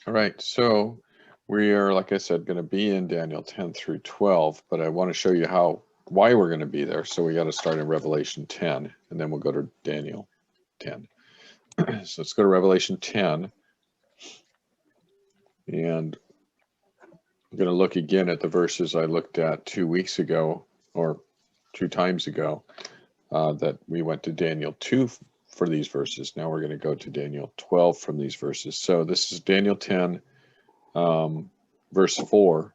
All right, so we are, like I said, going to be in Daniel 10 through 12, but I want to show you why we're going to be there. So we got to start in Revelation 10, and then we'll go to Daniel 10. So let's go to Revelation 10, and I'm going to look again at the verses I looked at 2 weeks ago, or 2 times ago, that we went to Daniel 2 for these verses. Now we're going to go to Daniel 12 from these verses. So this is Daniel 10, verse 4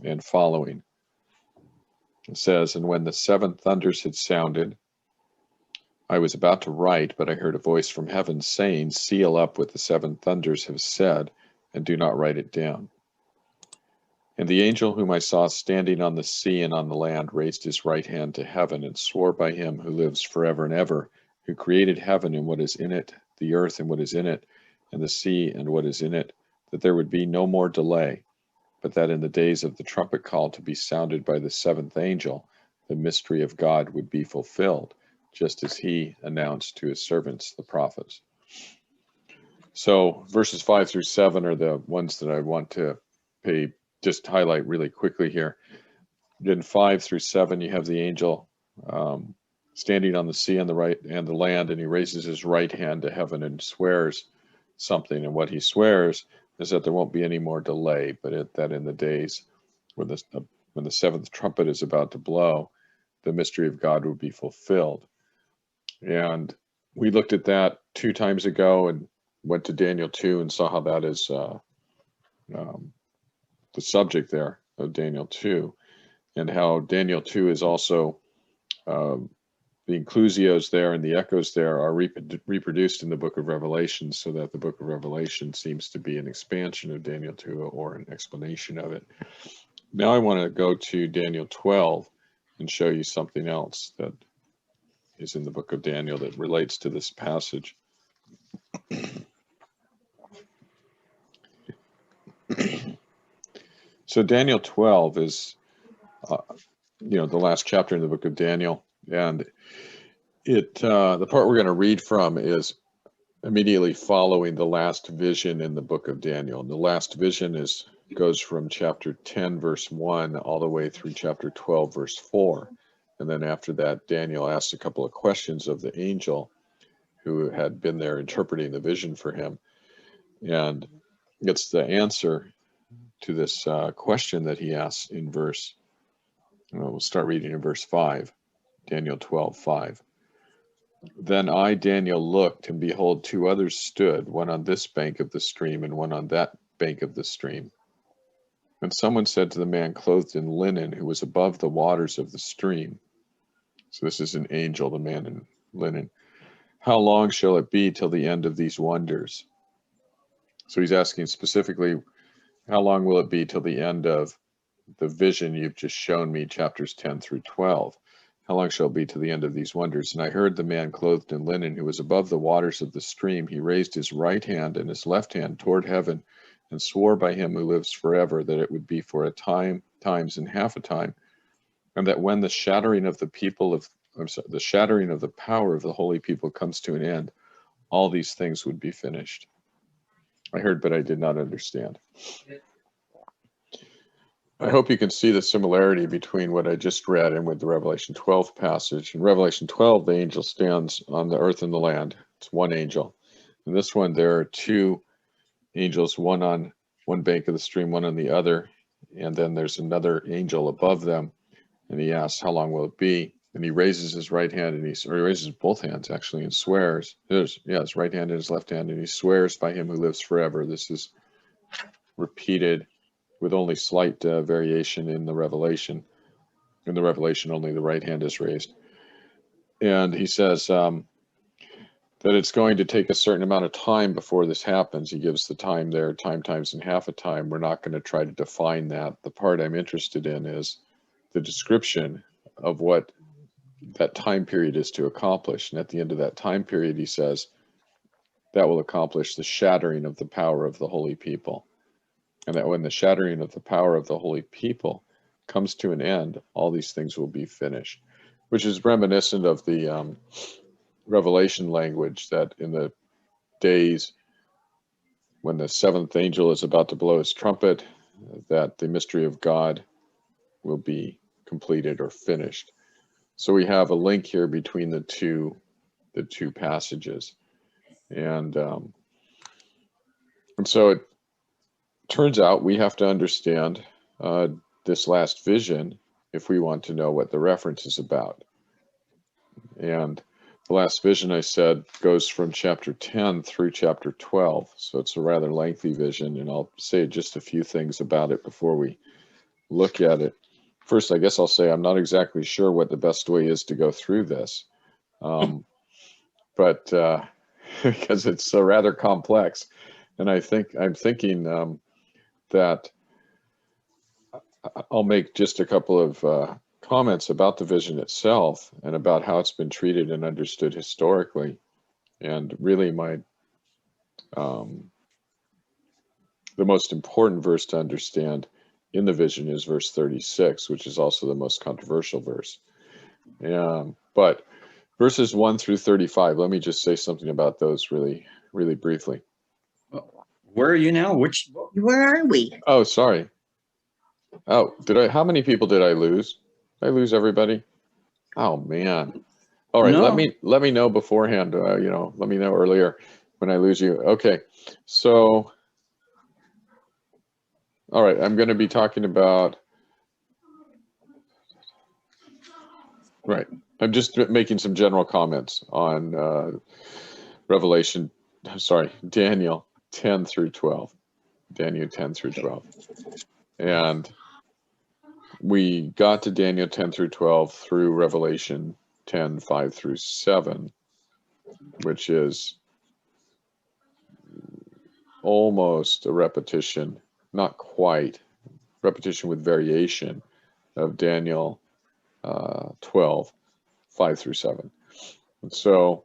and following. It says, "And when the seven thunders had sounded, I was about to write, but I heard a voice from heaven saying, Seal up what the seven thunders have said, and do not write it down. And the angel whom I saw standing on the sea and on the land raised his right hand to heaven and swore by him who lives forever and ever, who created heaven and what is in it, the earth and what is in it, and the sea and what is in it, that there would be no more delay, but that in the days of the trumpet call to be sounded by the seventh angel, the mystery of God would be fulfilled, just as he announced to his servants, the prophets." So verses 5 through 7 are the ones that I want to just highlight really quickly here. In 5 through 7, you have the angel standing on the sea and the right and the land, and he raises his right hand to heaven and swears something. And what he swears is that there won't be any more delay, but that in the days when the seventh trumpet is about to blow, the mystery of God would be fulfilled. And we looked at that 2 times ago and went to Daniel 2 and saw how that is the subject there of Daniel 2, and how Daniel 2 is also the inclusios there and the echoes there are reproduced in the book of Revelation, so that the book of Revelation seems to be an expansion of Daniel 2 or an explanation of it. Now I want to go to Daniel 12 and show you something else that is in the book of Daniel that relates to this passage. So Daniel 12 is, the last chapter in the book of Daniel, and the part we're going to read from is immediately following the last vision in the book of Daniel. And the last vision goes from chapter 10, verse 1, all the way through chapter 12, verse 4. And then after that, Daniel asks a couple of questions of the angel who had been there interpreting the vision for him, and gets the answer to this question that he asks in verse, we'll start reading in verse 5, Daniel 12, 5. "Then I, Daniel, looked, and behold, two others stood, one on this bank of the stream and one on that bank of the stream. And someone said to the man clothed in linen who was above the waters of the stream," so this is an angel, the man in linen, "How long shall it be till the end of these wonders?" So he's asking specifically, how long will it be till the end of the vision you've just shown me, chapters 10 through 12? How long shall it be to the end of these wonders? And I heard the man clothed in linen who was above the waters of the stream. He raised his right hand and his left hand toward heaven and swore by him who lives forever that it would be for a time, times, and half a time, and that when the shattering of the power of the holy people comes to an end, all these things would be finished. I heard, but I did not understand. I hope you can see the similarity between what I just read and with the Revelation 12 passage. In Revelation 12, the angel stands on the earth and the land. It's one angel. In this one, there are two angels, one on one bank of the stream, one on the other. And then there's another angel above them. And he asks, how long will it be? And he raises his right hand, or he raises both hands actually, and swears. His right hand and his left hand, and he swears by him who lives forever. This is repeated with only slight variation in the Revelation. In the Revelation, only the right hand is raised. And he says that it's going to take a certain amount of time before this happens. He gives the time there, time, times, and half a time. We're not going to try to define that. The part I'm interested in is the description of what that time period is to accomplish. And at the end of that time period, he says, that will accomplish the shattering of the power of the holy people. And that when the shattering of the power of the holy people comes to an end, all these things will be finished, which is reminiscent of the Revelation language that in the days when the seventh angel is about to blow his trumpet, that the mystery of God will be completed or finished. So we have a link here between the two passages, and so it turns out we have to understand this last vision if we want to know what the reference is about. And the last vision, I said, goes from chapter 10 through chapter 12. So it's a rather lengthy vision, and I'll say just a few things about it before we look at it. First, I guess I'll say I'm not exactly sure what the best way is to go through this, but because it's rather complex. And I'm thinking that I'll make just a couple of comments about the vision itself and about how it's been treated and understood historically. And really, the most important verse to understand in the vision is verse 36, which is also the most controversial verse. But verses 1 through 35, let me just say something about those really, really briefly. Where are you now? Where are we? Oh, sorry. Oh, how many people did I lose? Did I lose everybody? Oh, man. All right, No. let me know beforehand, let me know earlier when I lose you. Okay, so, all right, I'm going to be talking about, right, I'm just making some general comments on Daniel 10 through 12. Daniel 10 through 12. And we got to Daniel 10 through 12 through Revelation 10, 5 through 7, which is almost a repetition, not quite, repetition with variation of Daniel 12, 5 through 7. And so,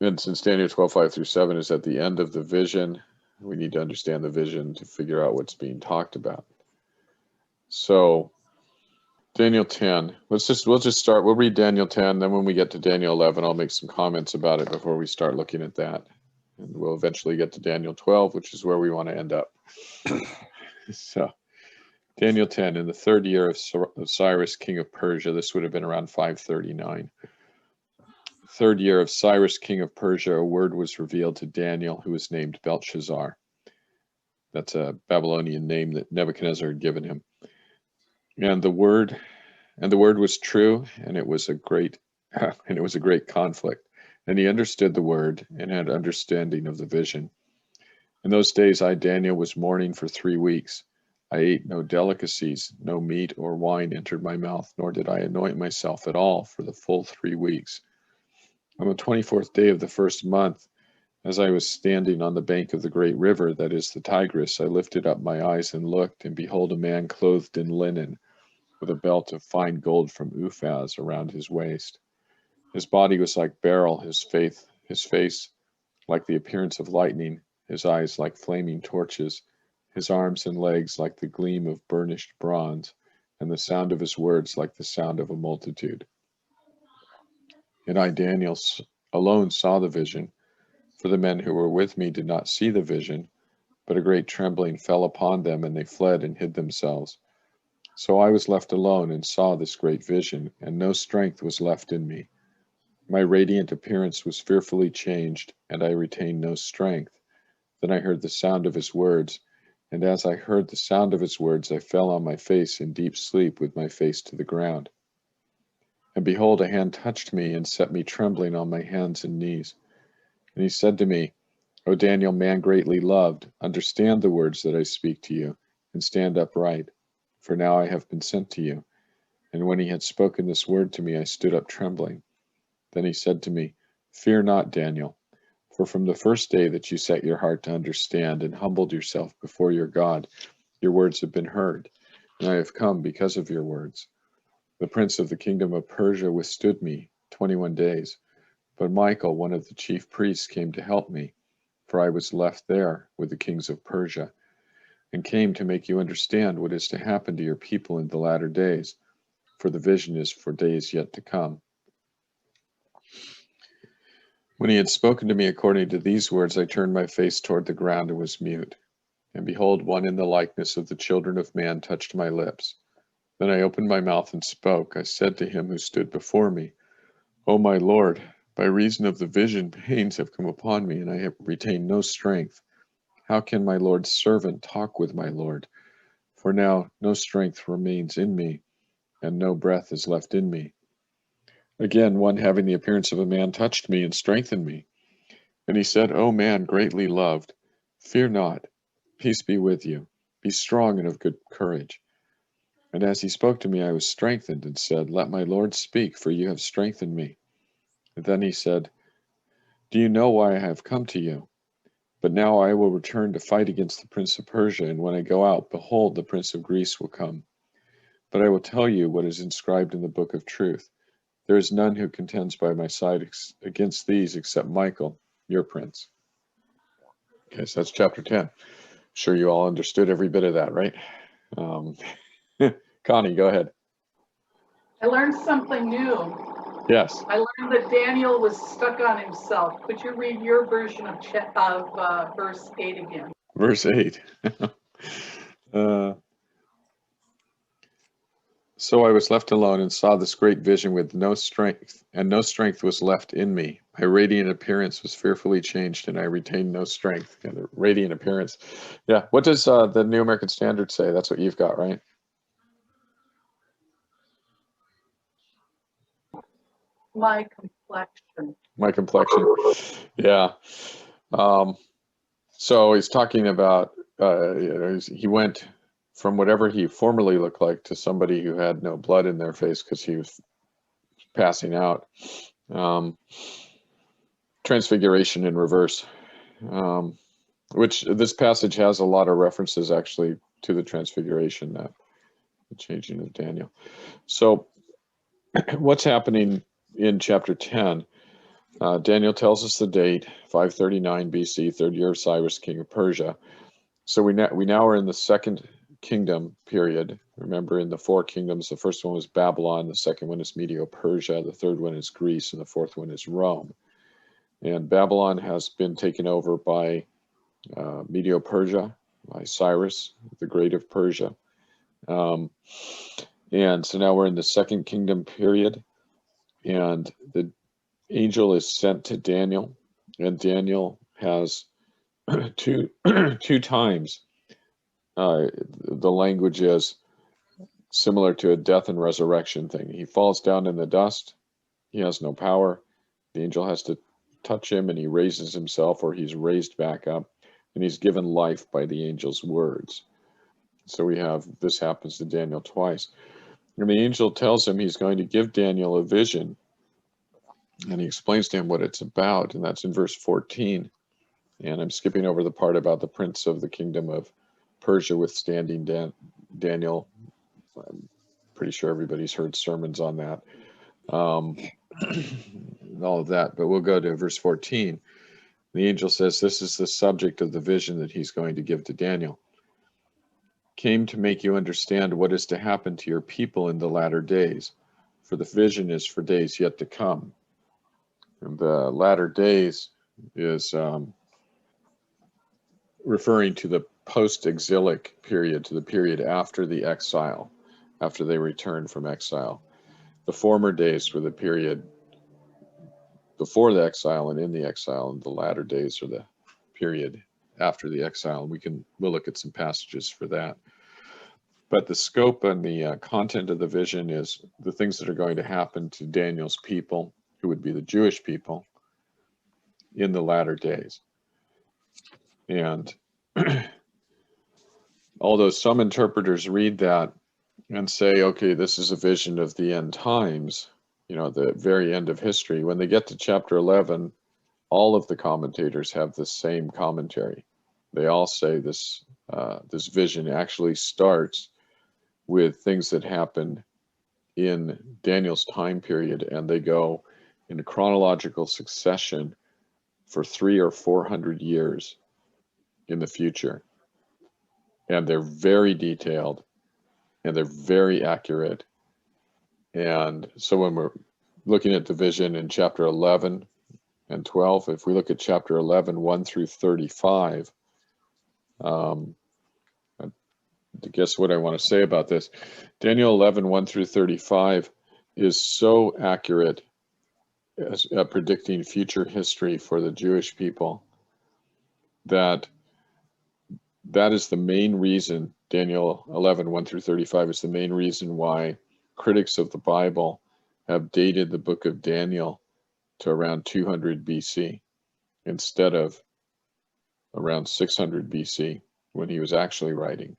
and since Daniel 12, 5 through 7 is at the end of the vision, we need to understand the vision to figure out what's being talked about. So, Daniel 10, we'll just start, we'll read Daniel 10, then when we get to Daniel 11, I'll make some comments about it before we start looking at that. And we'll eventually get to Daniel 12, which is where we want to end up. So, Daniel 10, in the third year of Cyrus, king of Persia, this would have been around 539. Third year of Cyrus, king of Persia, a word was revealed to Daniel, who was named Belshazzar. That's a Babylonian name that Nebuchadnezzar had given him. And the word was true, and it was a great conflict. And he understood the word and had understanding of the vision. In those days, I, Daniel, was mourning for 3 weeks. I ate no delicacies, no meat or wine entered my mouth, nor did I anoint myself at all for the full 3 weeks. On the 24th day of the first month, as I was standing on the bank of the great river, that is the Tigris, I lifted up my eyes and looked, and behold, a man clothed in linen, with a belt of fine gold from Uphaz around his waist. His body was like beryl, his face like the appearance of lightning, his eyes like flaming torches, his arms and legs like the gleam of burnished bronze, and the sound of his words like the sound of a multitude. And I, Daniel, alone saw the vision, for the men who were with me did not see the vision, but a great trembling fell upon them, and they fled and hid themselves. So I was left alone and saw this great vision, and no strength was left in me. My radiant appearance was fearfully changed, and I retained no strength. Then I heard the sound of his words, and as I heard the sound of his words, I fell on my face in deep sleep with my face to the ground. And behold, a hand touched me and set me trembling on my hands and knees. And he said to me, O Daniel, man greatly loved, understand the words that I speak to you, and stand upright, for now I have been sent to you. And when he had spoken this word to me, I stood up trembling. Then he said to me, Fear not, Daniel, for from the first day that you set your heart to understand and humbled yourself before your God, your words have been heard, and I have come because of your words. The prince of the kingdom of Persia withstood me 21 days, but Michael, one of the chief priests, came to help me, for I was left there with the kings of Persia, and came to make you understand what is to happen to your people in the latter days, for the vision is for days yet to come. When he had spoken to me according to these words, I turned my face toward the ground and was mute. And behold, one in the likeness of the children of man touched my lips. Then I opened my mouth and spoke. I said to him who stood before me, O my Lord, by reason of the vision, pains have come upon me, and I have retained no strength. How can my Lord's servant talk with my Lord? For now no strength remains in me, and no breath is left in me. Again, one having the appearance of a man touched me and strengthened me. And he said, O man, greatly loved, fear not, peace be with you. Be strong and of good courage. And as he spoke to me, I was strengthened and said, Let my Lord speak, for you have strengthened me. And then he said, Do you know why I have come to you? But now I will return to fight against the prince of Persia, and when I go out, behold, the prince of Greece will come. But I will tell you what is inscribed in the book of truth. There is none who contends by my side against these except Michael, your prince. Okay, so that's chapter 10. Sure you all understood every bit of that, right? Connie, go ahead. I learned something new. Yes. I learned that Daniel was stuck on himself. Could you read your version of verse 8 again? Verse 8. So I was left alone and saw this great vision with no strength, and no strength was left in me. My radiant appearance was fearfully changed, and I retained no strength. Yeah, the radiant appearance. Yeah. What does the New American Standard say? That's what you've got, right? My complexion. My complexion. Yeah. So he's talking about, he went from whatever he formerly looked like to somebody who had no blood in their face because he was passing out. Transfiguration in reverse, which this passage has a lot of references actually to the transfiguration, the changing of Daniel. So what's happening in chapter 10? Daniel tells us the date, 539 BC, third year of Cyrus, king of Persia. So we now are in the second kingdom period. Remember, in the four kingdoms, the first one was Babylon, the second one is Medo-Persia, the third one is Greece, and the fourth one is Rome. And Babylon has been taken over by Medo-Persia, by Cyrus, the Great of Persia. And so now we're in the second kingdom period, and the angel is sent to Daniel, and Daniel has two times. The language is similar to a death and resurrection thing. He falls down in the dust. He has no power. The angel has to touch him, and he raises himself, or he's raised back up, and he's given life by the angel's words. So we have, this happens to Daniel twice. And the angel tells him he's going to give Daniel a vision, and he explains to him what it's about, and that's in verse 14. And I'm skipping over the part about the prince of the kingdom of Persia withstanding Daniel. I'm pretty sure everybody's heard sermons on that, all of that. But we'll go to verse 14. The angel says, this is the subject of the vision that he's going to give to Daniel. Came to make you understand what is to happen to your people in the latter days, for the vision is for days yet to come. And the latter days is referring to the post-exilic period, to the period after the exile, after they returned from exile. The former days were the period before the exile and in the exile, and the latter days are the period after the exile. We'll look at some passages for that. But the scope and the content of the vision is the things that are going to happen to Daniel's people, who would be the Jewish people, in the latter days. And although some interpreters read that and say, okay, this is a vision of the end times, the very end of history, when they get to chapter 11, all of the commentators have the same commentary. They all say this vision actually starts with things that happened in Daniel's time period, and they go in a chronological succession for 300 or 400 years in the future. And they're very detailed, and they're very accurate. And so when we're looking at the vision in chapter 11, and 12. If we look at chapter 11, 1 through 35, I guess what I want to say about this, Daniel 11, 1 through 35 is so accurate as predicting future history for the Jewish people that is the main reason. Daniel 11, 1 through 35 is the main reason why critics of the Bible have dated the book of Daniel to around 200 BC instead of around 600 BC when he was actually writing,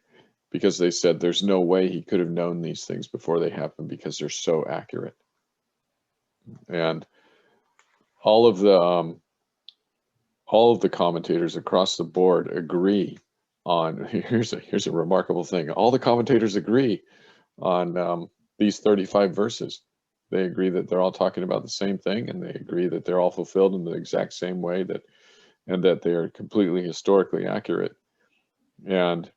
because they said there's no way he could have known these things before they happened because they're so accurate. And all of the commentators across the board agree on, here's a remarkable thing, all the commentators agree on these 35 verses. They agree that they're all talking about the same thing, and they agree that they're all fulfilled in the exact same way, and that they are completely historically accurate. And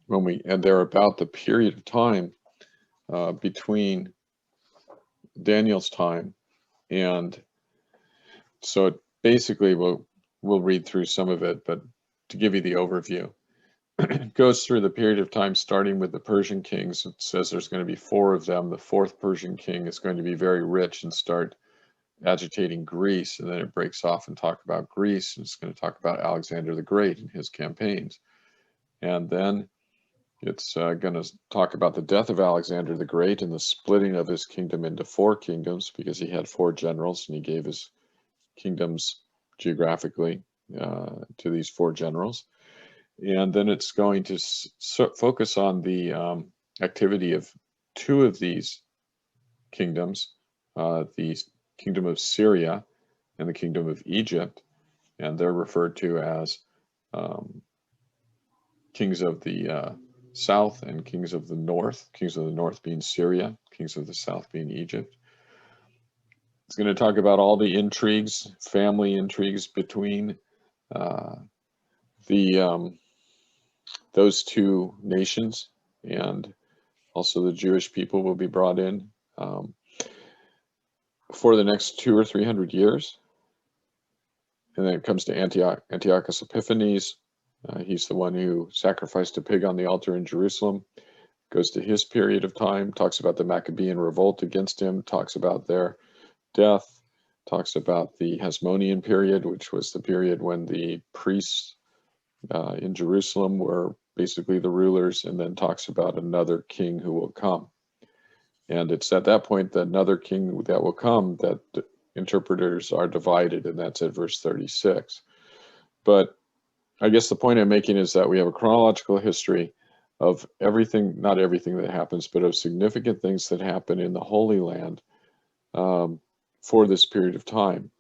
they're about the period of time between Daniel's time, and so basically we'll read through some of it, but to give you the overview, it goes through the period of time starting with the Persian kings. It says there's going to be 4 of them. The 4th Persian king is going to be very rich and start agitating Greece, and then it breaks off and talk about Greece, and it's going to talk about Alexander the Great and his campaigns. And then it's going to talk about the death of Alexander the Great and the splitting of his kingdom into 4 kingdoms, because he had 4 generals and he gave his kingdoms geographically to these 4 generals. And then it's going to focus on the activity of 2 of these kingdoms, the kingdom of Syria and the kingdom of Egypt, and they're referred to as kings of the south and kings of the north. Kings of the north being Syria, kings of the south being Egypt. It's going to talk about all the intrigues, family intrigues between those 2 nations, and also the Jewish people will be brought in for the next 200 or 300 years. And then it comes to Antiochus Epiphanes. He's the one who sacrificed a pig on the altar in Jerusalem. Goes to his period of time, talks about the Maccabean revolt against him, talks about their death, talks about the Hasmonean period, which was the period when the priests in Jerusalem were basically the rulers, and then talks about another king who will come. And it's at that point that another king that will come that interpreters are divided, and that's at verse 36. But I guess the point I'm making is that we have a chronological history of everything, not everything that happens, but of significant things that happen in the Holy Land for this period of time.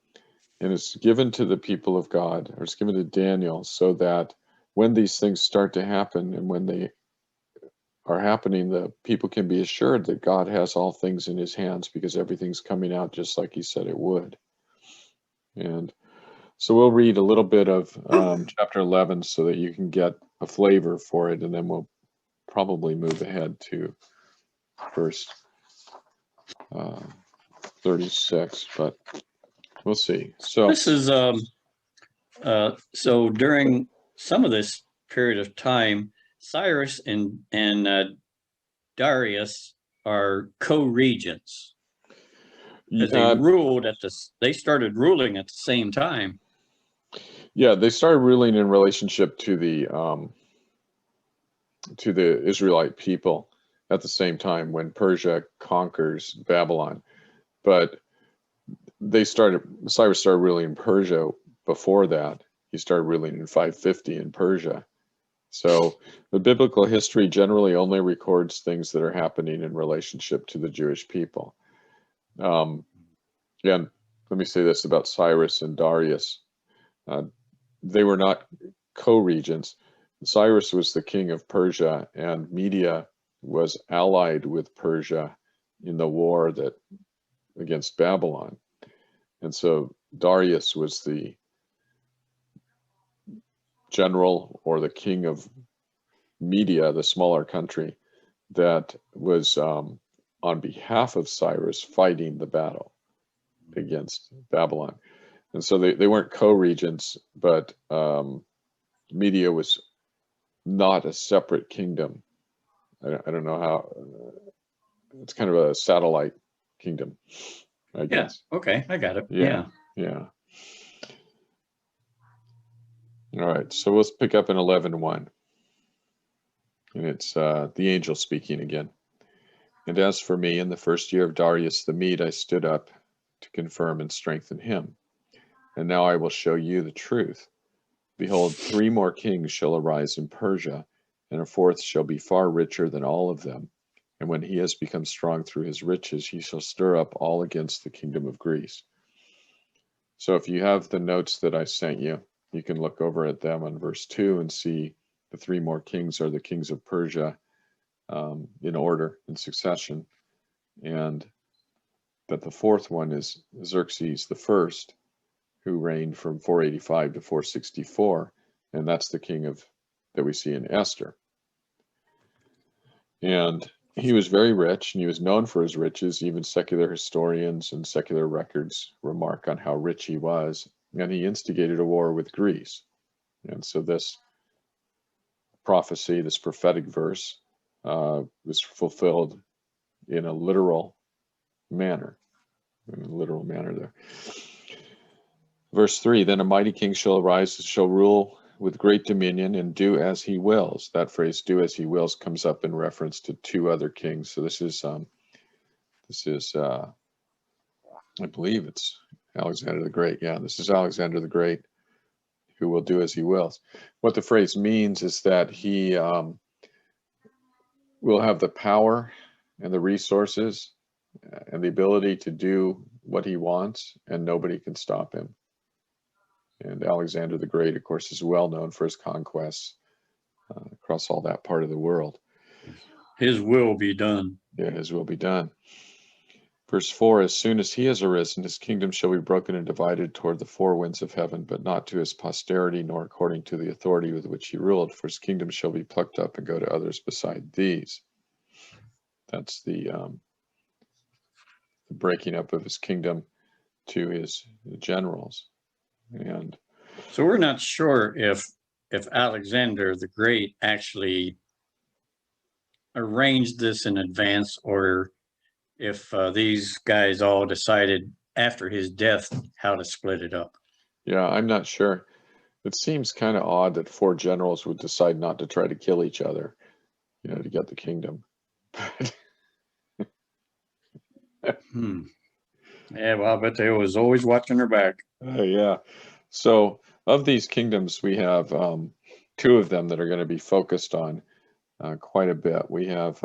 And it's given to the people of God, or it's given to Daniel, so that when these things start to happen and when they are happening, the people can be assured that God has all things in his hands, because everything's coming out just like he said it would. And so we'll read a little bit of chapter 11 so that you can get a flavor for it, and then we'll probably move ahead to verse 36, but we'll see. So This is so during some of this period of time, Cyrus and Darius are co-regents. They they started ruling at the same time. Yeah, they started ruling in relationship to the Israelite people at the same time when Persia conquers Babylon. But Cyrus started ruling in Persia before that. He started ruling in 550 in Persia. So the biblical history generally only records things that are happening in relationship to the Jewish people. And let me say this about Cyrus and Darius. They were not co-regents. Cyrus was the king of Persia, and Media was allied with Persia in the war against Babylon. And so Darius was the general or the king of Media, the smaller country, that was on behalf of Cyrus fighting the battle against Babylon. And so they weren't co-regents, but Media was not a separate kingdom. I don't know how, it's kind of a satellite kingdom, I guess. Okay, I got it. Yeah. Yeah. All right, so let's pick up in 11:1. And it's the angel speaking again. And as for me, in the first year of Darius the Mede, I stood up to confirm and strengthen him. And now I will show you the truth. Behold, 3 more kings shall arise in Persia, and a 4th shall be far richer than all of them. And when he has become strong through his riches, he shall stir up all against the kingdom of Greece. So if you have the notes that I sent you, you can look over at them on verse 2 and see the 3 more kings are the kings of Persia, in order, in succession, and that the 4th one is Xerxes the First, who reigned from 485 to 464, and that's the king that we see in Esther. And he was very rich, and he was known for his riches. Even secular historians and secular records remark on how rich he was, and he instigated a war with Greece. And so this prophecy, this prophetic verse, was fulfilled in a literal manner. There. Verse 3, then a mighty king shall arise and shall rule with great dominion and do as he wills. That phrase, do as he wills, comes up in reference to 2 other kings. So this is I believe it's Alexander the Great. Yeah, this is Alexander the Great, who will do as he wills. What the phrase means is that he will have the power and the resources and the ability to do what he wants, and nobody can stop him. And Alexander the Great, of course, is well known for his conquests across all that part of the world. His will be done. Yeah, his will be done. Verse 4, as soon as he has arisen, his kingdom shall be broken and divided toward the 4 winds of heaven, but not to his posterity, nor according to the authority with which he ruled, for his kingdom shall be plucked up and go to others beside these. That's the breaking up of his kingdom to his generals. And so we're not sure if Alexander the Great actually arranged this in advance, or if these guys all decided after his death how to split it up. Yeah, I'm not sure. It seems kind of odd that 4 generals would decide not to try to kill each other, to get the kingdom. Yeah, well, I bet they was always watching her back. Yeah. So of these kingdoms, we have 2 of them that are going to be focused on quite a bit. We have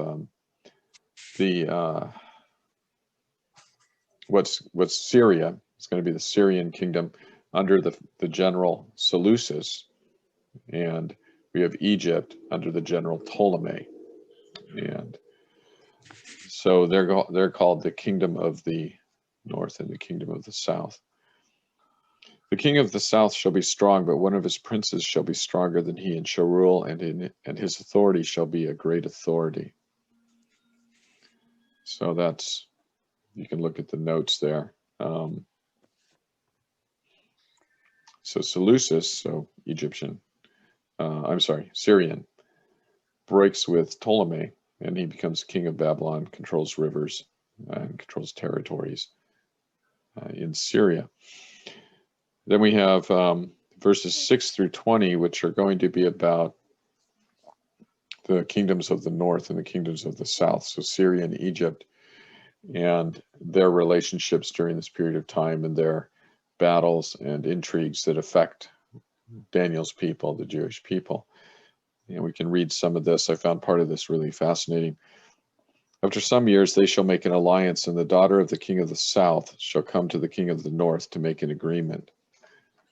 what's Syria. It's going to be the Syrian kingdom under the general Seleucus, and we have Egypt under the general Ptolemy. And so they're called the kingdom of the north and the kingdom of the south. The king of the south shall be strong, but one of his princes shall be stronger than he, and shall rule, and his authority shall be a great authority. So you can look at the notes there. So Seleucus, so Syrian, breaks with Ptolemy, and he becomes king of Babylon, controls rivers, and controls territories in Syria. Then we have verses 6 through 20, which are going to be about the kingdoms of the north and the kingdoms of the south, so Syria and Egypt, and their relationships during this period of time, and their battles and intrigues that affect Daniel's people, the Jewish people. And we can read some of this. I found part of this really fascinating. After some years, they shall make an alliance, and the daughter of the king of the south shall come to the king of the north to make an agreement.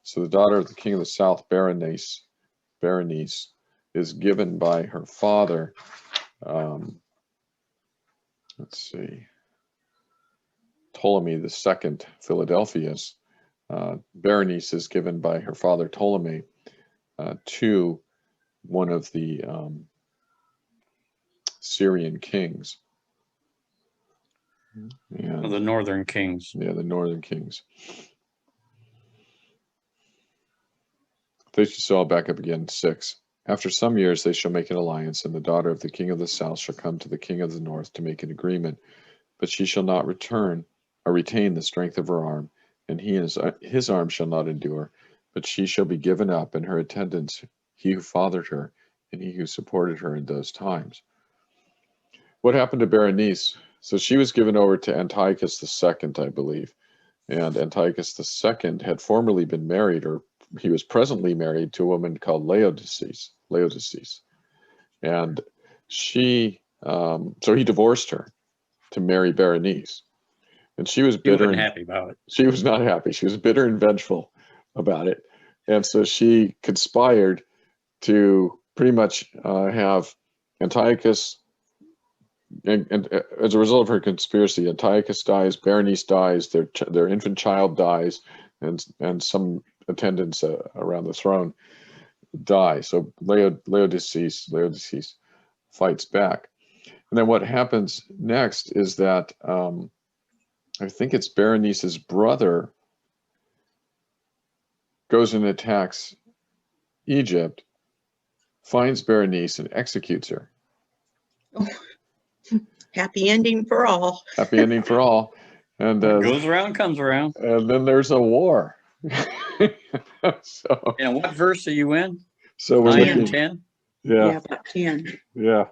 So the daughter of the king of the south, Berenice, is given by her father. Let's see. Ptolemy II, Philadelphus. Berenice is given by her father Ptolemy to one of the Syrian kings. The northern kings. Yeah, the northern kings. So I'll back up again. 6. After some years they shall make an alliance, and the daughter of the king of the south shall come to the king of the north to make an agreement. But she shall not return or retain the strength of her arm, and his arm shall not endure. But she shall be given up, and her attendants, he who fathered her, and he who supported her in those times. What happened to Berenice? So she was given over to Antiochus II, I believe. And Antiochus II had formerly been married, or he was presently married to a woman called Laodice. And she, so he divorced her to marry Berenice. And she was He bitter wasn't and happy about it. she was not happy. She was bitter and vengeful about it. And so she conspired to pretty much have Antiochus, and as a result of her conspiracy, Antiochus dies, Berenice dies, their infant child dies, and some attendants around the throne die. So Laodice fights back. And then what happens next is that I think it's Berenice's brother goes and attacks Egypt, finds Berenice, and executes her. Oh, happy ending for all. Happy ending for all. And What goes around comes around. and then there's a war. So, And what verse are you in? so we're 9 and looking, 10? yeah, About 10. yeah,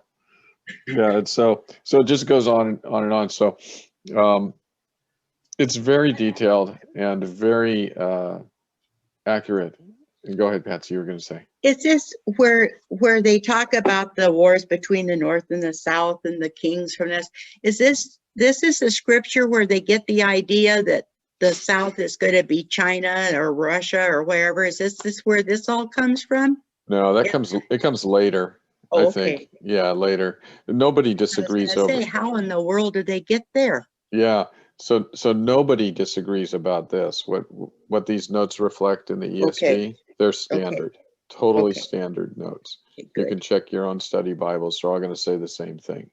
and so it just goes on and on. So, it's very detailed and very accurate. And go ahead, Patsy, you were going to say. Is this where they talk about the wars between the North and the South and the kings from this? Is this is the scripture where they get the idea that the South is going to be China or Russia or wherever? Is this where this all comes from? No, Yeah. it comes later. I Oh, think, okay. yeah, later. Nobody I was disagrees gonna over. say, how in the world did they get there? Yeah, so nobody disagrees about this. What these notes reflect in the ESV, Okay. they're standard, totally Okay. standard notes. Okay, You can good. check your own study Bibles; they're all going to say the same thing.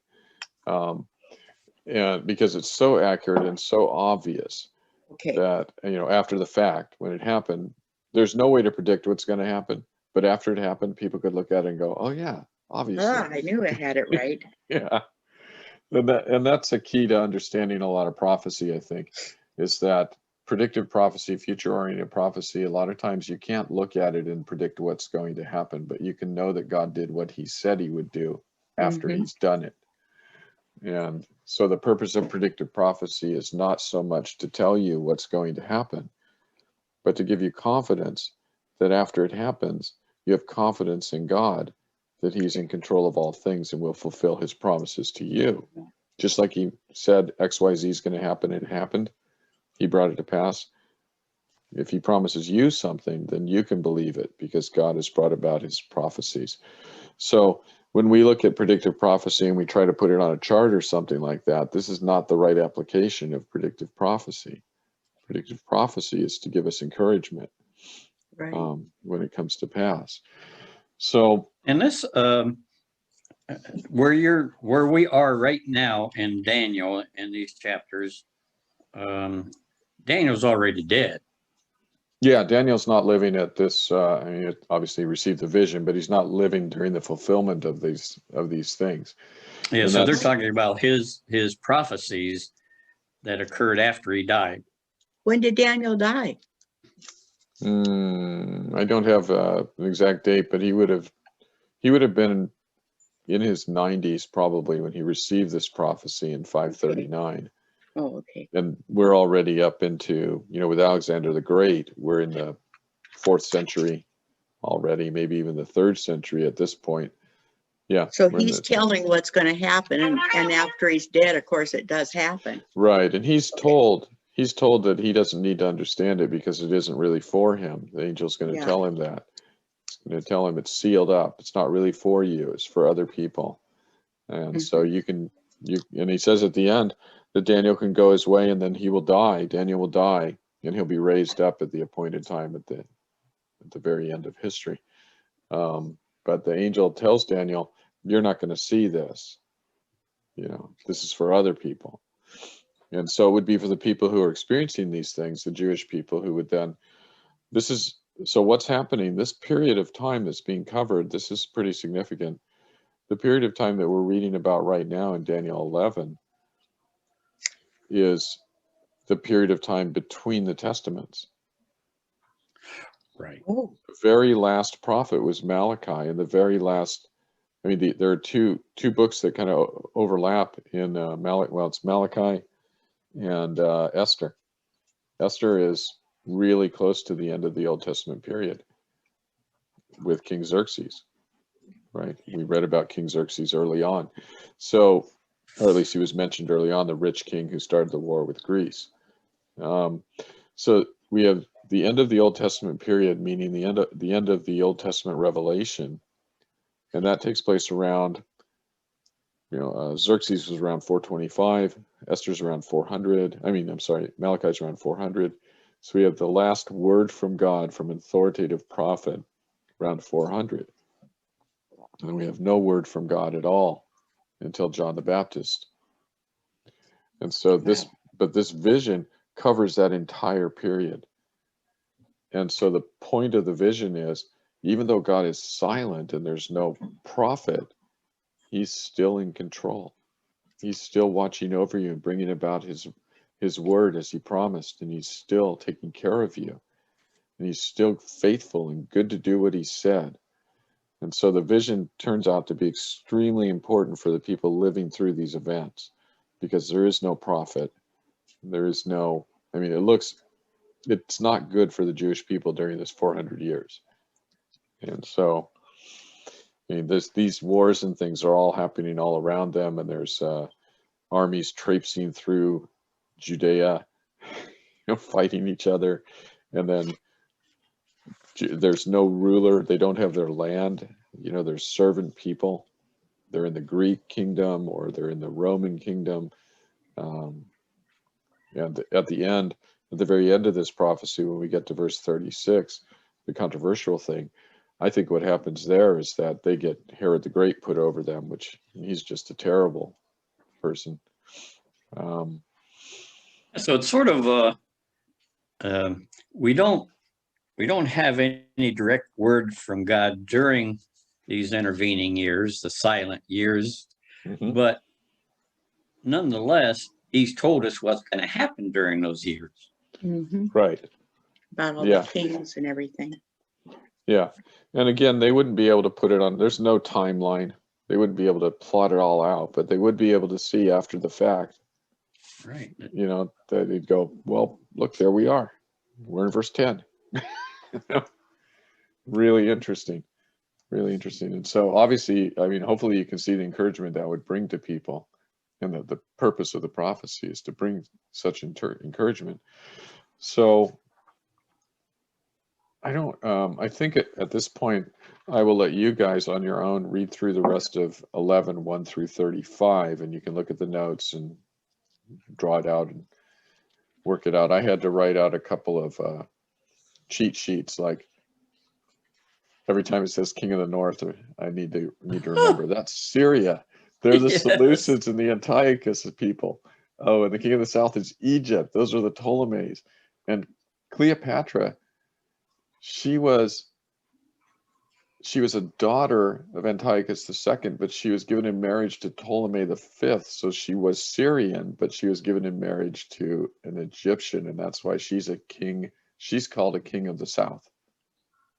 And because it's so accurate and so obvious Okay. that, after the fact, when it happened, there's no way to predict what's going to happen. But after it happened, people could look at it and go, "Oh yeah, obviously." I knew I had it right. Yeah. And that's a key to understanding a lot of prophecy, I think, is that predictive prophecy, future-oriented prophecy, a lot of times you can't look at it and predict what's going to happen, but you can know that God did what he said he would do after Mhm. he's done it. And so the purpose of predictive prophecy is not so much to tell you what's going to happen, but to give you confidence that after it happens, you have confidence in God that he's in control of all things and will fulfill his promises to you. Just like he said XYZ is going to happen, it happened. He brought it to pass. If he promises you something, then you can believe it because God has brought about his prophecies. So when we look at predictive prophecy and we try to put it on a chart or something like that, this is not the right application of predictive prophecy. Predictive prophecy is to give us encouragement Right. when it comes to pass. So, And this, where we are right now in Daniel in these chapters, Daniel's already dead. yeah, Daniel's not living at this. I mean, obviously he received the vision, but he's not living during the fulfillment of these things. Yeah, And so they're that's- talking about his prophecies that occurred after he died. When did Daniel die? I don't have an exact date, but he would have been in his 90s probably when he received this prophecy in 539. Oh, okay. And we're already up into, with Alexander the Great, we're in the 4th century already, maybe even the 3rd century at this point. Yeah. So we're in he's the- telling what's going to happen, and after he's dead, of course, it does happen. Right. And he's told that he doesn't need to understand it because it isn't really for him. The angel's going to Yeah. tell him that. It's going to tell him it's sealed up. It's not really for you. It's for other people. And so and he says at the end that Daniel can go his way and then he will die. Daniel will die and he'll be raised up at the appointed time at the very end of history. But the angel tells Daniel, you're not going to see this. This is for other people. And so it would be for the people who are experiencing these things, the Jewish people who would then, this is so what's happening, this period of time that's being covered, this is pretty significant. The period of time that we're reading about right now in Daniel 11 is the period of time between the testaments. Right. Oh, The very last prophet was Malachi, and the very last, I mean, there are two books that kind of overlap in Malachi. Well, it's Malachi and Esther. Esther is really close to the end of the Old Testament period with King Xerxes, right? We read about King Xerxes early on. So, or at least he was mentioned early on, the rich king who started the war with Greece. So we have the end of the Old Testament period, meaning the end of the Old Testament revelation, and that takes place around, Xerxes was around 425, Esther's around 400. Malachi's around 400. So we have the last word from God from an authoritative prophet around 400, and we have no word from God at all until John the Baptist. And so this vision covers that entire period. And so the point of the vision is, even though God is silent and there's no prophet, he's still in control. He's still watching over you and bringing about his word as he promised, and he's still taking care of you. And he's still faithful and good to do what he said. And so the vision turns out to be extremely important for the people living through these events, because there is no prophet. There is no, it's not good for the Jewish people during this 400 years. And so, these wars and things are all happening all around them, and there's armies traipsing through Judea, fighting each other, and then there's no ruler. They don't have their land. There's servant people. They're in the Greek kingdom or they're in the Roman kingdom. And at the very end of this prophecy, when we get to verse 36, the controversial thing, I think what happens there is that they get Herod the Great put over them, which he's just a terrible person. So it's sort of we don't have any direct word from God during these intervening years, the silent years, Mhm. but nonetheless, he's told us what's going to happen during those years. Right. About all Yeah. the kings and everything. Yeah. And again, they wouldn't be able to put it on, there's no timeline. They wouldn't be able to plot it all out, but they would be able to see after the fact, Right. that they'd go, well, look, there we are. We're in verse 10. Really interesting. Really interesting. And so obviously, hopefully you can see the encouragement that would bring to people, and the purpose of the prophecy is to bring such encouragement. So I think at this point, I will let you guys on your own read through the rest of 11, 1 through 35, and you can look at the notes and draw it out and work it out. I had to write out a couple of cheat sheets, like every time it says King of the North, I need to remember that's Syria. They're the Yes. Seleucids and the Antiochus people. Oh, and the King of the South is Egypt. Those are the Ptolemies. And Cleopatra, she was a daughter of Antiochus II, but she was given in marriage to Ptolemy V. So she was Syrian, but she was given in marriage to an Egyptian, and that's why she's a king. She's called a king of the South,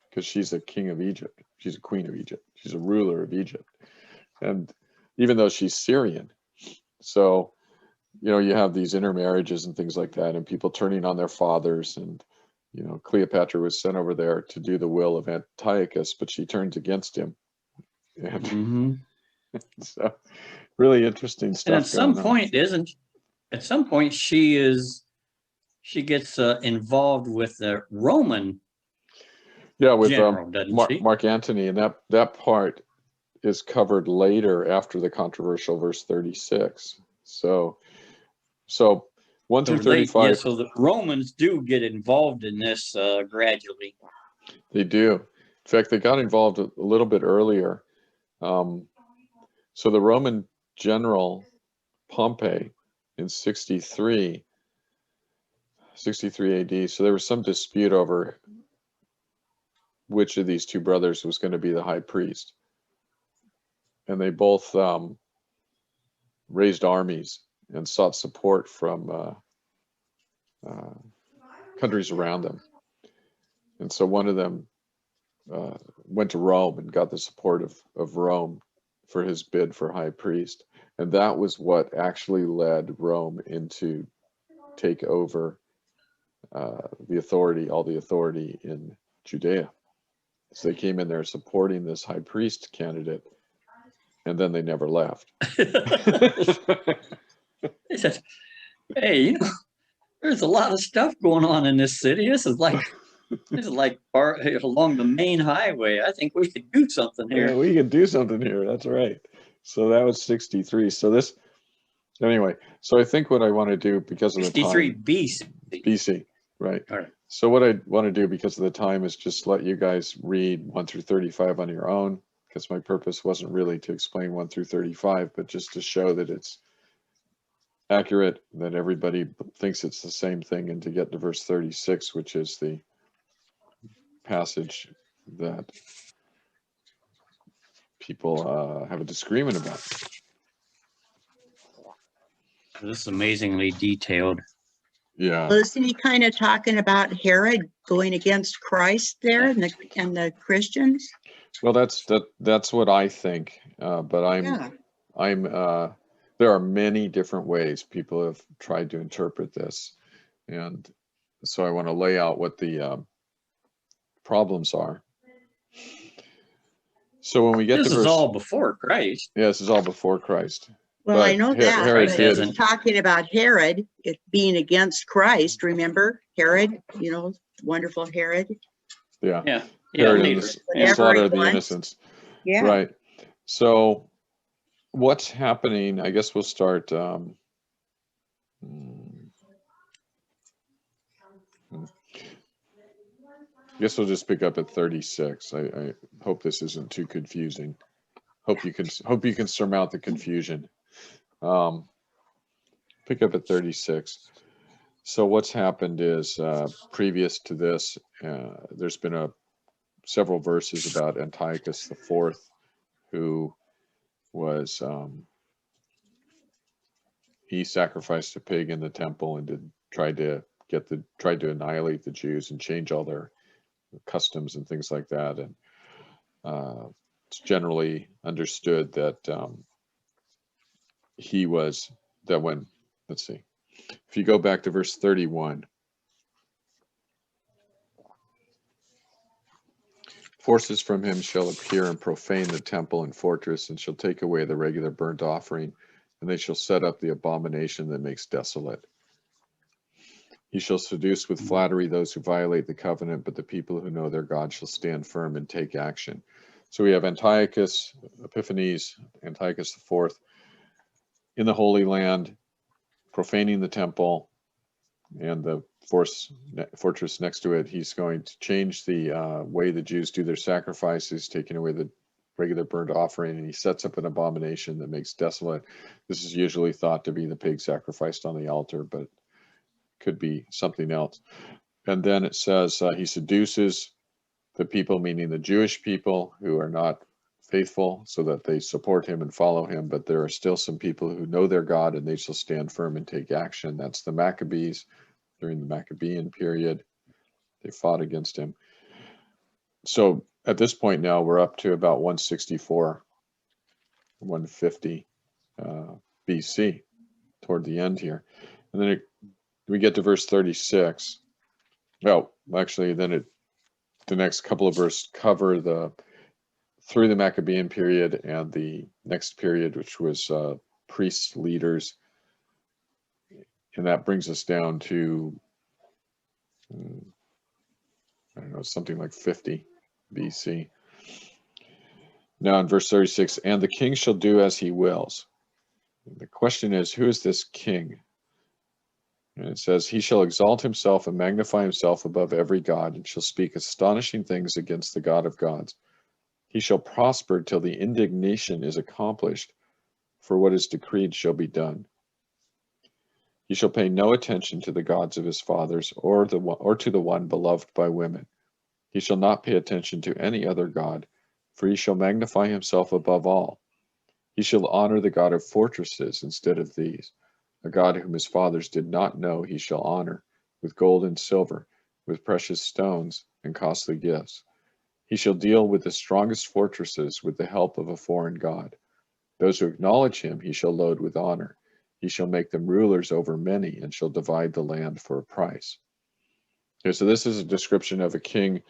because she's a king of Egypt. She's a queen of Egypt. She's a ruler of Egypt. And even though she's Syrian, so, you have these intermarriages and things like that, and people turning on their fathers. And, Cleopatra was sent over there to do the will of Antiochus, but she turns against him. And Mm-hmm. so really interesting stuff. And at some point she gets involved with the Roman with general, doesn't she? Mark Antony, and that part is covered later after the controversial verse 36. So 1 through 35. So the Romans do get involved in this gradually. They do. In fact, they got involved a little bit earlier. So the Roman general Pompey in 63 AD. So there was some dispute over which of these two brothers was going to be the high priest. And they both raised armies and sought support from countries around them. And so one of them went to Rome and got the support of Rome for his bid for high priest. And that was what actually led Rome into take over all the authority in Judea. So they came in there supporting this high priest candidate, and then they never left. They said, hey, you know, there's a lot of stuff going on in this city. This is like along the main highway. I think we could do something Yeah, here. we could do something here. That's right. So that was 63. So this, anyway, so I think what I want to do because of the 63 time, BC. BC, right? All right. So what I want to do because of the time is just let you guys read 1 through 35 on your own, because my purpose wasn't really to explain 1 through 35, but just to show that it's accurate, that everybody thinks it's the same thing, and to get to verse 36, which is the passage that people have a disagreement about. This is amazingly detailed. Yeah. Well, isn't he kind of talking about Herod going against Christ there and the Christians? Well, that's what I think. But Yeah. there are many different ways people have tried to interpret this, and so I want to lay out what the problems are. So when we get This to is verse, all before Christ. yeah, this is all before Christ. Well, I But know that, Herod Christ but did. hasn't. talking about Herod, it being against Christ, remember? Herod, you know, wonderful Herod. Yeah. Yeah. Yeah. Herod Later. and the Whatever slaughter he of the wants. innocents. Yeah. Right. So what's happening? I guess we'll start. I guess we'll just pick up at 36. I hope this isn't too confusing. Hope you can surmount the confusion. Pick up at 36. So what's happened is previous to this, there's been several verses about Antiochus IV, who was he sacrificed a pig in the temple and tried to annihilate the Jews and change all their customs and things like that. And it's generally understood that let's see, if you go back to verse 31, forces from him shall appear and profane the temple and fortress, and shall take away the regular burnt offering, and they shall set up the abomination that makes desolate. He shall seduce with flattery those who violate the covenant, but the people who know their God shall stand firm and take action. So we have Antiochus Epiphanes, Antiochus IV, in the Holy Land, profaning the temple and the fortress next to it. He's going to change the way the Jews do their sacrifices, taking away the regular burnt offering, and he sets up an abomination that makes desolate. This is usually thought to be the pig sacrificed on the altar, but could be something else. And then it says he seduces the people, meaning the Jewish people who are not faithful, so that they support him and follow him, but there are still some people who know their God and they shall stand firm and take action. That's the Maccabees during the Maccabean period. They fought against him. So at this point now we're up to about 164, 150 BC, toward the end here. And then we get to verse 36. Well, actually, then the next couple of verses cover through the Maccabean period and the next period, which was priests, leaders, and that brings us down to I don't know, something like 50 BC. Now in verse 36, and the king shall do as he wills. The question is, who is this king? And it says, he shall exalt himself and magnify himself above every god, and shall speak astonishing things against the God of gods. He shall prosper till the indignation is accomplished, for what is decreed shall be done. He shall pay no attention to the gods of his fathers, or to the one beloved by women. He shall not pay attention to any other god, for he shall magnify himself above all. He shall honor the God of fortresses instead of these. A God whom his fathers did not know he shall honor, with gold and silver, with precious stones and costly gifts. He shall deal with the strongest fortresses with the help of a foreign god. Those who acknowledge him he shall load with honor. He shall make them rulers over many and shall divide the land for a price. Okay, so this is a description of a king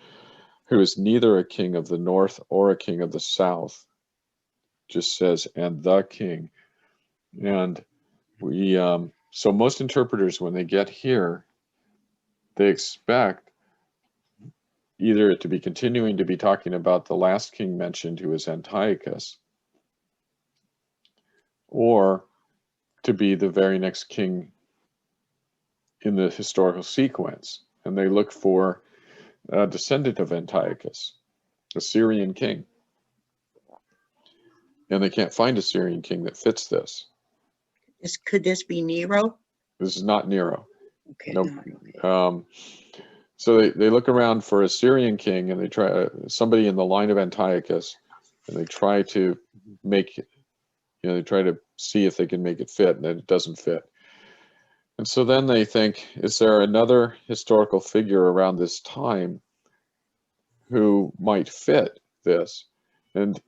who is neither a king of the north or a king of the south. Just says, and the king. And we, so most interpreters, when they get here, they expect either it to be continuing to be talking about the last king mentioned, who is Antiochus, or to be the very next king in the historical sequence. And they look for a descendant of Antiochus, a Syrian king. And they can't find a Syrian king that fits this. Could this be Nero? This is not Nero. Okay. Nope. no. So they look around for a Syrian king, and they try somebody in the line of Antiochus, and they try to make, they try to see if they can make it fit, and it doesn't fit. And so then they think, is there another historical figure around this time who might fit this? And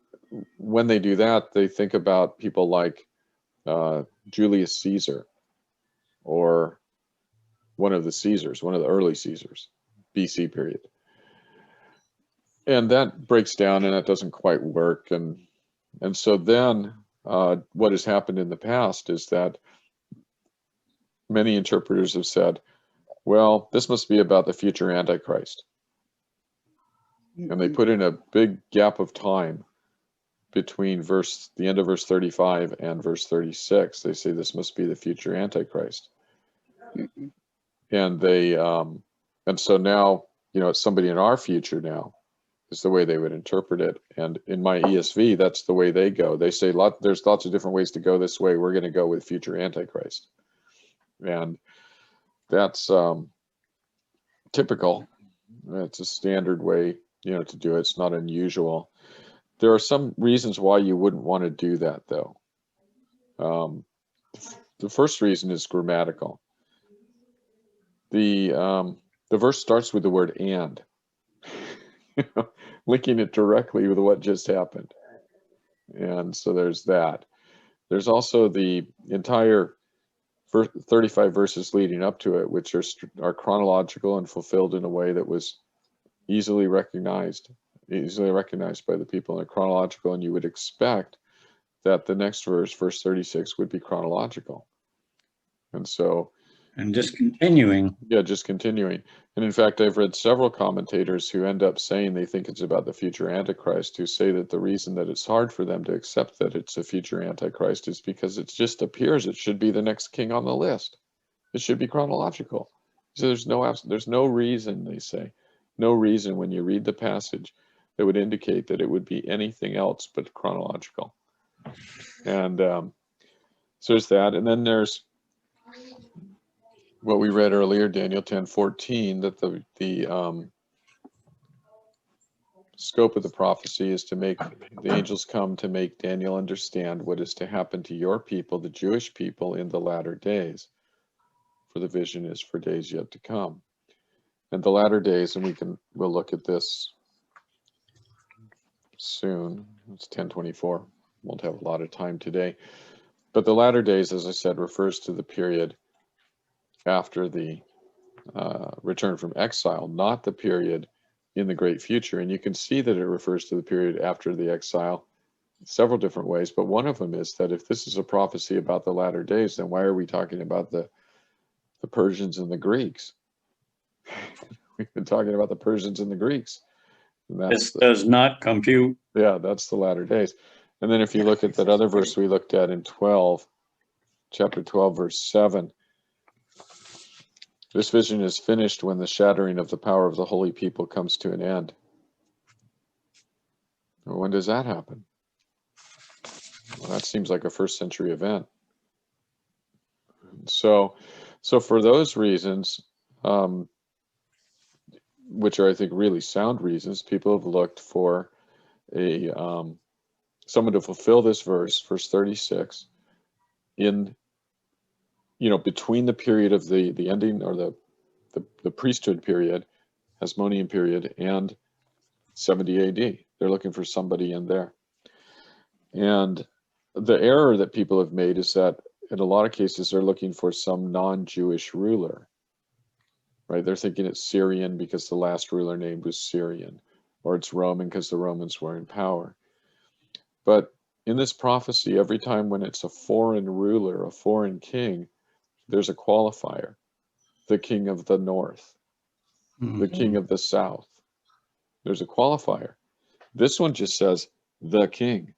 when they do that, they think about people like Julius Caesar, or one of the Caesars, one of the early Caesars, BC period. And that breaks down, and that doesn't quite work. And so then what has happened in the past is that many interpreters have said, well, this must be about the future Antichrist. And they put in a big gap of time between the end of verse 35 and verse 36. They say this must be the future Antichrist. And they, and so now, it's somebody in our future now, is the way they would interpret it. And in my ESV, that's the way they go. They say there's lots of different ways to go this way. We're going to go with future Antichrist. And that's typical. It's a standard way, to do it. It's not unusual. There are some reasons why you wouldn't want to do that, though. The first reason is grammatical. The verse starts with the word "and," linking it directly with what just happened. And so there's that. There's also the entire 35 verses leading up to it, which are chronological and fulfilled in a way that was easily recognized by the people, and chronological. And you would expect that the next verse 36, would be chronological. And so, And just continuing. Yeah, just continuing. And in fact, I've read several commentators who end up saying they think it's about the future Antichrist, who say that the reason that it's hard for them to accept that it's a future Antichrist is because it just appears it should be the next king on the list. It should be chronological. So there's no reason, they say, no reason when you read the passage that would indicate that it would be anything else but chronological. And so there's that. And then there's what we read earlier, Daniel 10:14, that the scope of the prophecy is to make the angels come to make Daniel understand what is to happen to your people, the Jewish people, in the latter days. For the vision is for days yet to come. And the latter days, and we'll look at this soon. It's 10:24. Won't have a lot of time today. But the latter days, as I said, refers to the period after the return from exile, not the period in the great future. And you can see that it refers to the period after the exile in several different ways. But one of them is that if this is a prophecy about the latter days, then why are we talking about the Persians and the Greeks? We've been talking about the Persians and the Greeks. And This does not compute. Yeah, that's the latter days. And then if you look at that other verse we looked at in chapter 12, verse 7, this vision is finished when the shattering of the power of the holy people comes to an end. Well, when does that happen? Well, that seems like a first century event. So for those reasons, which are, I think, really sound reasons, people have looked for a someone to fulfill this verse 36, in, between the period of the ending, or the priesthood period, Hasmonean period, and 70 AD. They're looking for somebody in there. And the error that people have made is that in a lot of cases they're looking for some non-Jewish ruler, right? They're thinking it's Syrian because the last ruler named was Syrian, or it's Roman because the Romans were in power. But in this prophecy, every time when it's a foreign ruler, a foreign king, there's a qualifier: the king of the north, the king of the south. There's a qualifier. This one just says the king.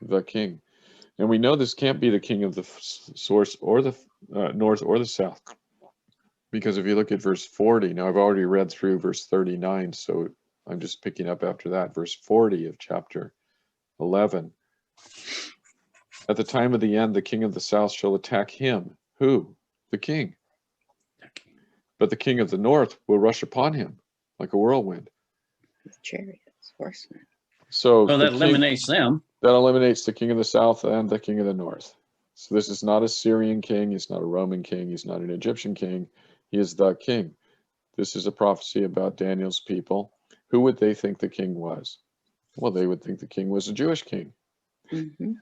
The king. And we know this can't be the king of the source, or the north or the south, because if you look at verse 40, now I've already read through verse 39, so I'm just picking up after that. Verse 40 of chapter 11. At the time of the end, the king of the south shall attack him. Who? The king. But the king of the north will rush upon him like a whirlwind. With chariots, horsemen. So that eliminates them. that eliminates the king of the south and the king of the north. So this is not a Syrian king. He's not a Roman king. He's not an Egyptian king. He is the king. This is a prophecy about Daniel's people. Who would they think the king was? Well, they would think the king was a Jewish king. Mhm.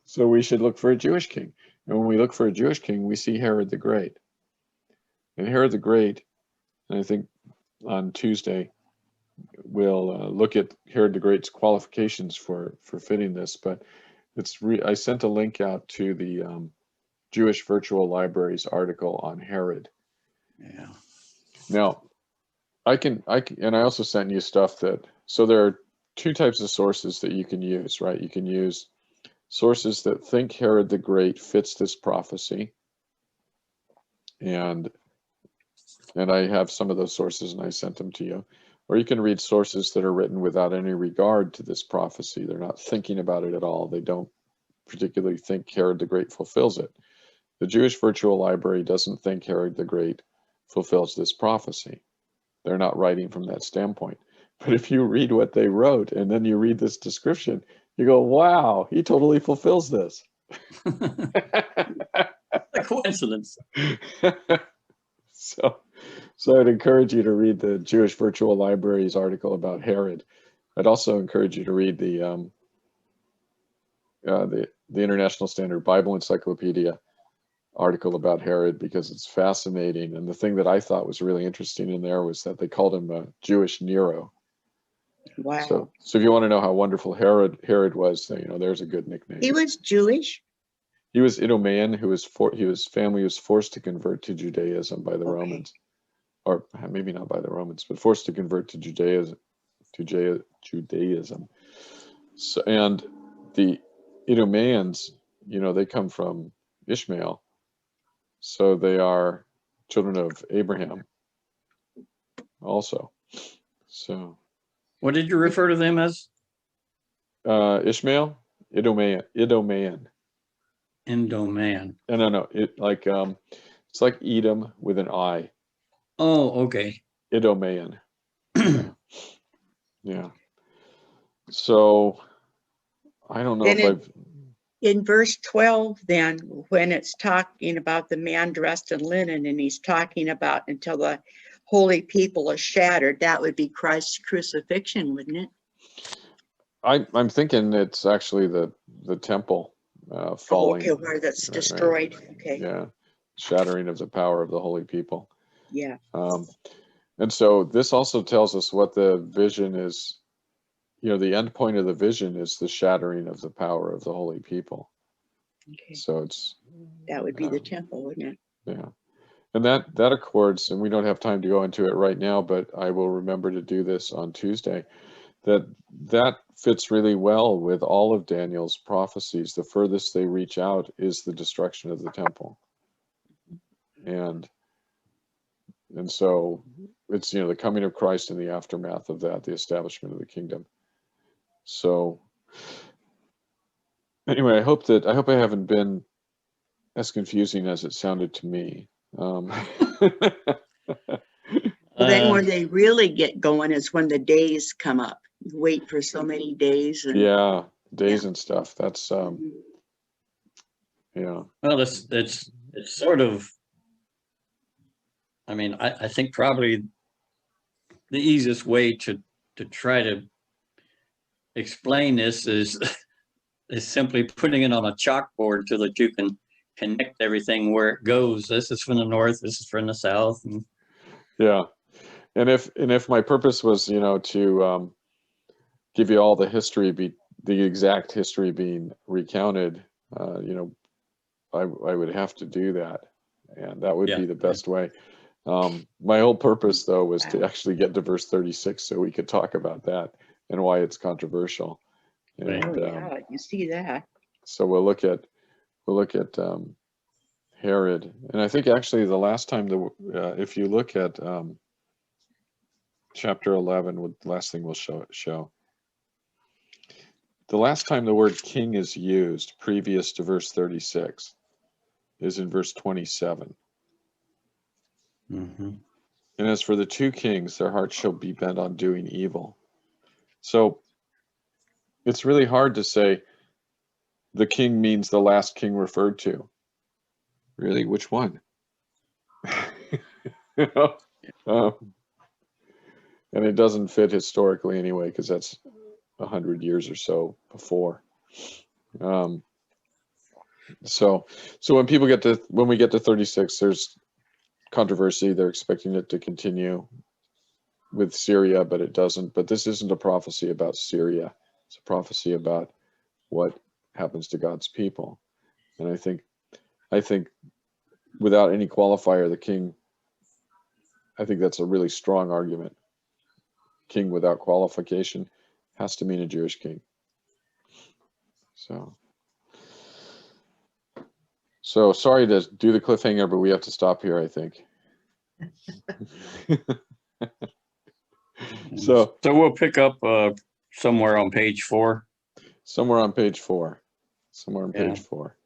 So we should look for a Jewish king. And when we look for a Jewish king, we see Herod the Great. And Herod the Great, and I think on Tuesday, we'll look at Herod the Great's qualifications for fitting this, but I sent a link out to the Jewish Virtual Libraries article on Herod. Yeah. Now, and I also sent you stuff so there are two types of sources that you can use, right? You can use sources that think Herod the Great fits this prophecy, and I have some of those sources and I sent them to you. Or you can read sources that are written without any regard to this prophecy. They're not thinking about it at all. They don't particularly think Herod the Great fulfills it. The Jewish Virtual Library doesn't think Herod the Great fulfills this prophecy. They're not writing from that standpoint. But if you read what they wrote and then you read this description, you go, wow, he totally fulfills this. A coincidence. So I'd encourage you to read the Jewish Virtual Library's article about Herod. I'd also encourage you to read the International Standard Bible Encyclopedia article about Herod, because it's fascinating. And the thing that I thought was really interesting in there was that they called him a Jewish Nero. Wow. So if you want to know how wonderful Herod was, there's a good nickname. He was Jewish? He was Idumean, his family was forced to convert to Judaism by the Romans. Or maybe not by the Romans, but forced to convert to Judaism. So, and the Idumeans, they come from Ishmael, so they are children of Abraham also. So, What did you refer to them as? Ishmael, Idumean. Indo-man. No. It's like Edom with an I. Oh, okay. Idumean. Yeah. So I don't know Then if I've. In verse 12, then, when it's talking about the man dressed in linen, and he's talking about until the holy people are shattered, that would be Christ's crucifixion, wouldn't it? I'm thinking it's actually the temple falling. Okay, where that's destroyed. Right. Okay. Yeah, shattering of the power of the holy people. Yeah. And so this also tells us what the vision is. The end point of the vision is the shattering of the power of the holy people. Okay. So that would be the temple, wouldn't it? Yeah. And that accords, and we don't have time to go into it right now, but I will remember to do this on Tuesday, that fits really well with all of Daniel's prophecies. The furthest they reach out is the destruction of the temple. And so it's, the coming of Christ and the aftermath of that, the establishment of the kingdom. So anyway, I hope I haven't been as confusing as it sounded to me. Um, Well, then Uh, where they really get going is when the days come up. You wait for so many days and. yeah, days Yeah. and stuff. That's Mhm. yeah. well, it's sort of, I mean, I think probably the easiest way to try to explain this is is simply putting it on a chalkboard so that you can connect everything where it goes. This is from the north, this is from the south. And Yeah. And if my purpose was, to give you all the history, the exact history being recounted, I would have to do that, and that would yeah, be the best way. My whole purpose, though, was to actually get to verse 36 so we could talk about that and why it's controversial. Right. And Oh, yeah, you see that. so we'll look at Herod, and I think actually the last time if you look at chapter 11, the last thing we'll show. The last time the word king is used, previous to verse 36, is in verse 27. Mhm. And as for the two kings, their hearts shall be bent on doing evil. So it's really hard to say the king means the last king referred to. Really, which one? You know? And it doesn't fit historically anyway, because that's 100 years or so before. Um, so when we get to 36, there's controversy. They're expecting it to continue with Syria, but it doesn't. But this isn't a prophecy about Syria. It's a prophecy about what happens to God's people. And I think without any qualifier, the king, I think that's a really strong argument. King without qualification has to mean a Jewish king. So sorry to do the cliffhanger, but we have to stop here, I think. So we'll pick up somewhere on page 4. somewhere on page 4. Somewhere on Yeah. page 4.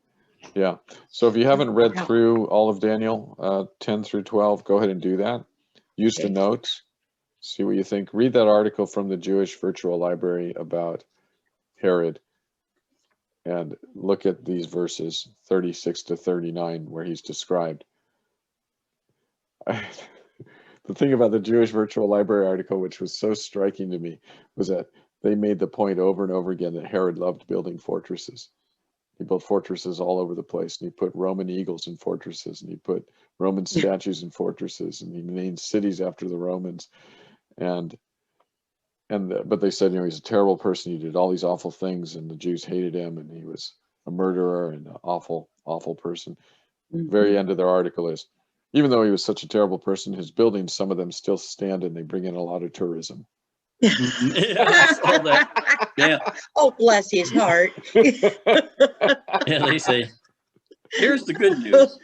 Yeah. So if you haven't read through all of Daniel 10 through 12, go ahead and do that. Use the notes. See what you think. Read that article from the Jewish Virtual Library about Herod and look at these verses 36 to 39 where he's described. The thing about the Jewish Virtual Library article, which was so striking to me, was that they made the point over and over again that Herod loved building fortresses. He built fortresses all over the place, and he put Roman eagles in fortresses, and he put Roman statues in fortresses, and he named cities after the Romans. But they said, he's a terrible person. He did all these awful things, and the Jews hated him, and he was a murderer and an awful, awful person. Very end of their article is, even though he was such a terrible person, his buildings, some of them still stand, and they bring in a lot of tourism. Yeah, I saw that. Yeah. Oh, bless his heart. Yeah, they say, here's the good news.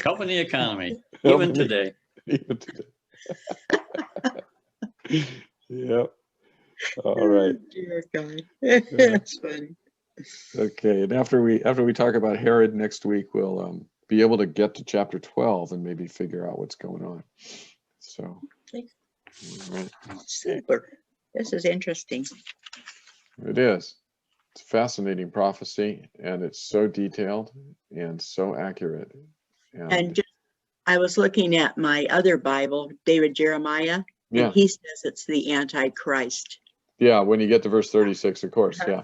Helping the economy, even today. Even today. Yep. All right. Dear God. That's funny. Okay. And after we talk about Herod next week, we'll be able to get to chapter 12 and maybe figure out what's going on. So. Okay. All right. Super. This is interesting. It is. It's a fascinating prophecy, and it's so detailed and so accurate. And I was looking at my other Bible, David Jeremiah, and he says it's the Antichrist. Yeah, when you get to verse 36, of course. Yeah.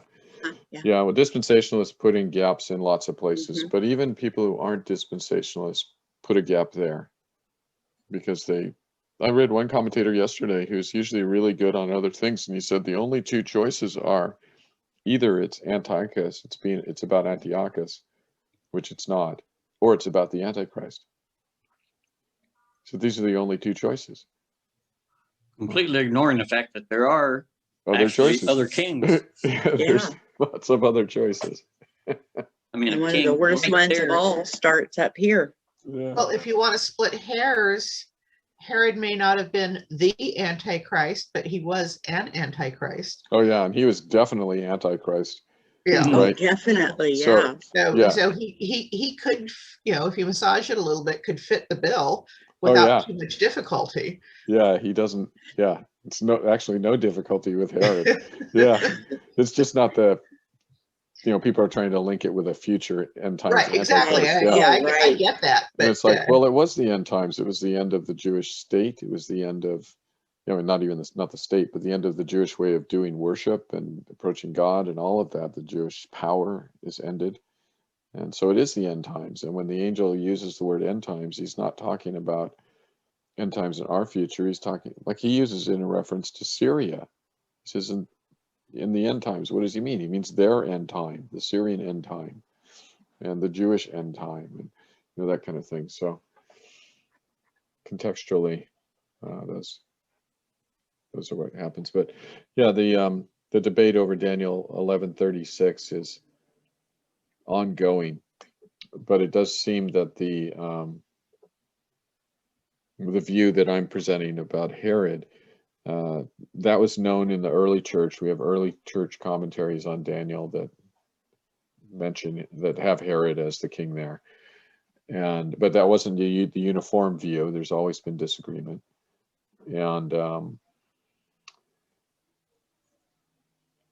Yeah, well, dispensationalists put in gaps in lots of places, but even people who aren't dispensationalists put a gap there because I read one commentator yesterday who's usually really good on other things, and he said the only two choices are either it's Antiochus, it's about Antiochus, which it's not, or it's about the Antichrist. So these are the only two choices. Completely ignoring the fact that there are other choices, other kings. There's lots of other choices. I mean, one of the worst ones of all starts up here. Yeah. Well, if you want to split hairs, Herod may not have been the Antichrist, but he was an Antichrist. Oh yeah, and he was definitely Antichrist. Yeah. Oh, Right. definitely, So- yeah. So, Yeah. so he could, if you massage it a little bit, could fit the bill Oh, without yeah. too much difficulty. Yeah, he doesn't, yeah, it's actually no difficulty with Herod. Yeah, it's just not people are trying to link it with a future end times. Right, exactly. Antichrist. Yeah, Yeah. I right. get that. And But it's like, well, it was the end times. It was the end of the Jewish state. It was the end of, not the state, but the end of the Jewish way of doing worship and approaching God and all of that. The Jewish power is ended. And so it is the end times. And when the angel uses the word end times, he's not talking about end times in our future. He's talking, like he uses it in reference to Syria. He says in the end times, what does he mean? He means their end time, the Syrian end time, and the Jewish end time, and that kind of thing. So contextually, those are what happens. But yeah, the debate over Daniel 11:36 is ongoing, but it does seem that the view that I'm presenting about Herod, that was known in the early church. We have early church commentaries on Daniel that have Herod as the king there, but that wasn't the uniform view. There's always been disagreement, and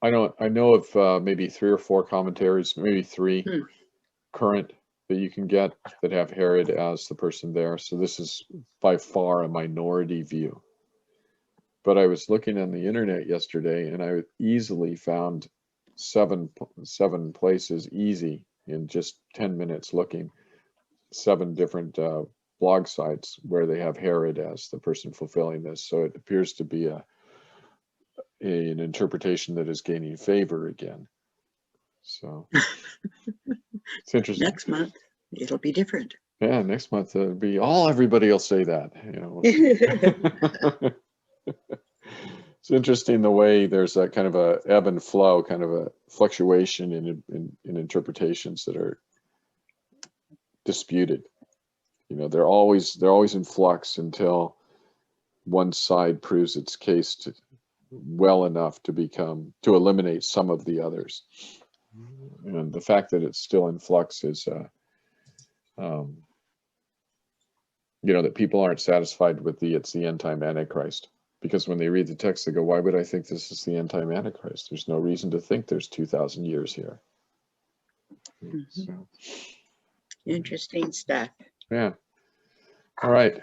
I know of maybe 3 or 4 commentaries, maybe 3 current that you can get that have Herod as the person there. So this is by far a minority view. But I was looking on the internet yesterday, and I easily found 7 places, easy, in just 10 minutes looking, 7 different blog sites where they have Herod as the person fulfilling this. So it appears to be an interpretation that is gaining favor again. So it's interesting. Next month, it'll be different. Yeah, next month it'll be everybody will say that. It's interesting the way there's a kind of a ebb and flow, kind of a fluctuation in interpretations that are disputed. They're always in flux until one side proves its case well enough to eliminate some of the others. And the fact that it's still in flux is that people aren't satisfied with it's the end time Antichrist, because when they read the text they go, why would I think this is the end time Antichrist? There's no reason to think there's 2,000 years here. So, Interesting stuff. yeah. All right.